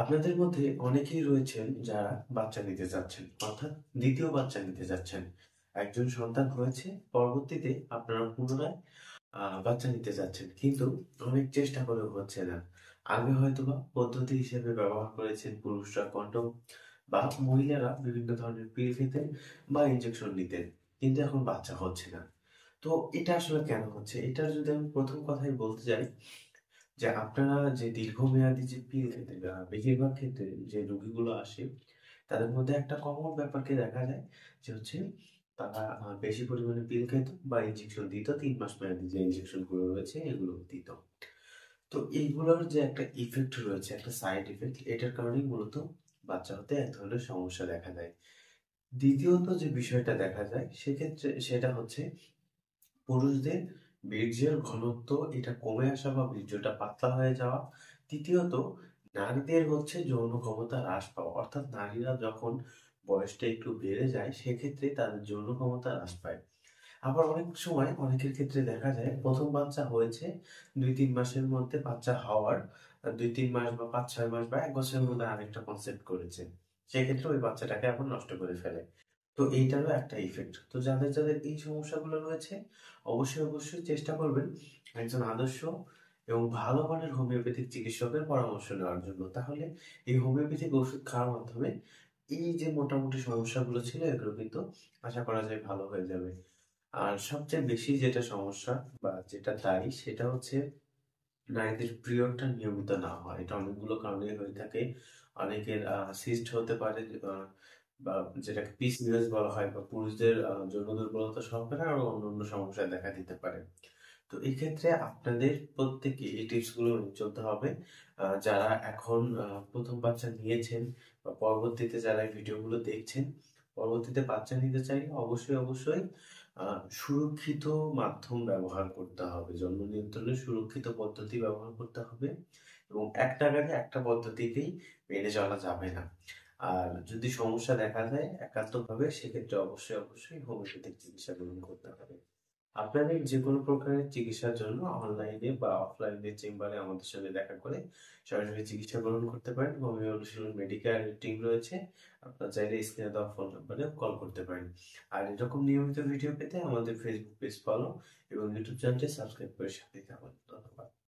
আপনাদের মধ্যে অনেকেই রয়েছেন যারা বাচ্চা নিতে চাচ্ছেন, অর্থাৎ দ্বিতীয় বাচ্চা নিতে যাচ্ছেন। একজন সন্তান হয়েছে, পরবর্তীতে আপনারা পুনরায় বাচ্চা নিতে যাচ্ছেন, কিন্তু অনেক চেষ্টা করেও হচ্ছে না। আগে হয়তোবা পদ্ধতি হিসেবে ব্যবহার করেছেন পুরুষরা কন্ডম, বা মহিলারা বিভিন্ন ধরনের পিল খেতেন বা ইনজেকশন নিতেন, কিন্তু এখন বাচ্চা হচ্ছে না। তো এটা আসলে কেন হচ্ছে? এটার যদি আমি প্রথম কথাই বলতে যাই, যে আপনারা যে দীর্ঘমেয়াদী যে পিল খেতে বেশিরভাগ ক্ষেত্রে যে রোগীগুলো আসে, তাদের মধ্যে একটা কমন ব্যাপারকে দেখা যায়, যে হচ্ছে তারা বেশি পরিমাণে পিল খেত বা ইনজেকশন দিত, 3 মাস মেয়াদী যে ইনজেকশন গুলো রয়েছে এগুলো দিত। তো এইগুলোর যে একটা ইফেক্ট রয়েছে, একটা সাইড ইফেক্ট, এটার কারণেই মূলত বাচ্চা হতে এক ধরনের সমস্যা দেখা দেয়। দ্বিতীয়ত যে বিষয়টা দেখা যায় সেক্ষেত্রে সেটা হচ্ছে পুরুষদের বীর্যের ঘনত্ব এটা কমে আসা বা বীর্যটা পাতলা হয়ে যাওয়া। তৃতীয়ত, নারীদের হচ্ছে যৌন ক্ষমতা হ্রাস পাওয়া, অর্থাৎ নারীরা যখন বয়সটা একটু বেড়ে যায় সেক্ষেত্রে তাদের যৌন ক্ষমতা হ্রাস পায়। আবার অনেক সময় অনেকের ক্ষেত্রে দেখা যায় প্রথম বাচ্চা হয়েছে, 2-3 মাসের মধ্যে বাচ্চা হওয়ার 2-3 মাস বা 5-6 মাস বা 1 বছরের মধ্যে আরেকটা কনসেপ্ট করেছে, সেক্ষেত্রে ওই বাচ্চাটাকে আবার নষ্ট করে ফেলে। তো এইটারও একটা ইফেক্ট। তো যাদের যাদের এই সমস্যাগুলো রয়েছে, অবশ্যই অবশ্যই চেষ্টা করবেন একজন আদর্শ এবং ভালো মানের হোমিওপ্যাথিক চিকিৎসকের পরামর্শ নেওয়ার জন্য। তাহলে এই হোমিওপ্যাথিক ওষুধ খাওয়ার মাধ্যমে এই যে মোটামুটি সমস্যাগুলো ছিল এগুলো কিন্তু আশা করা যায় ভালো হয়ে যাবে। আর সবচেয়ে বেশি যেটা সমস্যা বা যেটা দায়ী সেটা হচ্ছে নারীদের পিরিয়ডটা নিয়মিত না হয়। এটা অনেকগুলো কারণে হয়ে থাকে। অনেকের সিস্ট হতে পারে, বা যেটাকে পিসিওএস বলা হয়, বা পুরুষদের যৌন দুর্বলতা সহকারে আরো অন্যান্য সমস্যা দেখা দিতে পারে। তো এই ক্ষেত্রে আপনাদের প্রত্যেকে এই টিপস গুলো মেনে চলতে হবে। যারা এখন প্রথম বাচ্চা নিয়েছেন বা পরবর্তীতে যারা এই ভিডিওগুলো দেখছেন, পরবর্তীতে বাচ্চা নিতে চাইলে অবশ্যই অবশ্যই সুরক্ষিত মাধ্যম ব্যবহার করতে হবে। জন্ম নিয়ন্ত্রণের সুরক্ষিত পদ্ধতি ব্যবহার করতে হবে, এবং একটা নাগাড়ে একটা পদ্ধতিকেই মেনে চলা যাবে না। আর যদি সমস্যা দেখা যায় একান্তভাবে, সেক্ষেত্রে অবশ্যই অবশ্যই হোমিওপ্যাথিক চিকিৎসা গ্রহণ করতে হবে। আপনাদের যে কোনো প্রকারের চিকিৎসার জন্য অনলাইনে বা অফলাইনে চেম্বারে আমাদের সঙ্গে দেখা করে সরাসরি চিকিৎসা গ্রহণ করতে পারেন। হোমিও অনুশীলন মেডিকেল টিম রয়েছে, আপনারা চাইলে স্ক্রিনে দেওয়া ফোন নাম্বারে কল করতে পারেন। আর এরকম নিয়মিত ভিডিও পেতে আমাদের ফেসবুক পেজ ফলো এবং ইউটিউব চ্যানেলটি সাবস্ক্রাইব করে সাথে থাকুন। ধন্যবাদ।